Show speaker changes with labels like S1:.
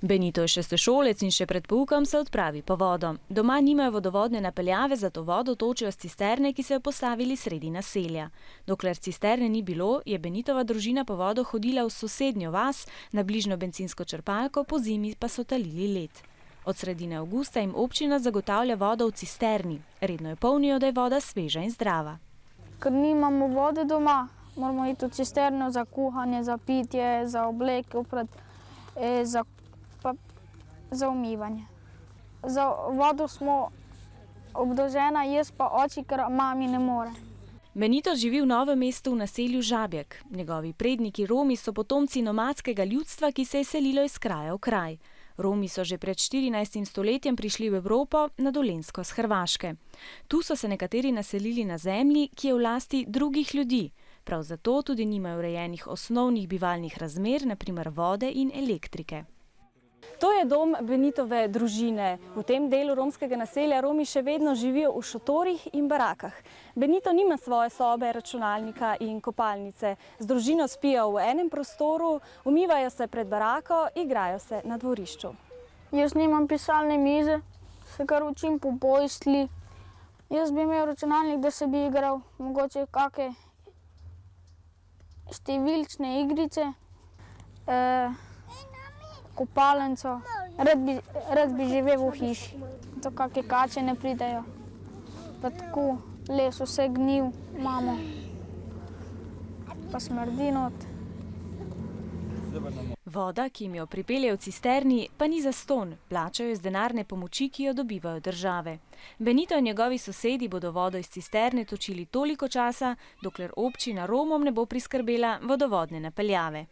S1: Benito je šestošolec in še pred poukom se odpravi po vodo. Doma nimajo vodovodne napeljave, zato vodo točijo s cisterne, ki so jo postavili sredi naselja. Dokler cisterne ni bilo, je Benitova družina po vodo hodila v sosednjo vas, na bližnjo bencinsko črpalko, pozimi pa so talili led. Od sredine avgusta jim občina zagotavlja vodo v cisterni. Redno jo polnijo, da je voda sveža in zdrava.
S2: Ker nimamo vode doma, moramo iti v cisterno za kuhanje, za pitje, za obleke, za umivanje. Za vodo smo obdolžena, jaz pa oči, ker mami ne more.
S1: Benito živi v Novem mestu v naselju Žabjek. Njegovi predniki Romi so potomci nomadskega ljudstva, ki se je selilo iz kraja v kraj. Romi so že pred 14. stoletjem prišli v Evropo, na Dolenjsko s Hrvaške. Tu so se nekateri naselili na zemlji, ki je v lasti drugih ljudi. Prav zato tudi nimajo urejenih osnovnih bivalnih razmer, na primer vode in elektrike.
S3: To je dom Benitove družine. V tem delu romskega naselja Romi še vedno živijo v šotorih in barakah. Benito nima svoje sobe, računalnika in kopalnice. Z družino spijo v enem prostoru, umivajo se pred barako, igrajo se na dvorišču.
S2: Jaz nimam pisalne mize, se kar učim po posli. Jaz bi imel računalnik, da se bi igral mogoče kakšne številčne igrice. Kopalnico. Rad bi živel v hiši, da kakšne kače ne pridejo. Pa tako les vse gnil imamo, pa smrdi not.
S1: Voda, ki jim jo pripeljejo v cisterni, pa ni zastonj, plačajo iz denarne pomoči, ki jo dobivajo države. Benito in njegovi sosedi bodo vodo iz cisterne točili toliko časa, dokler občina Romom ne bo priskrbela vodovodne napeljave.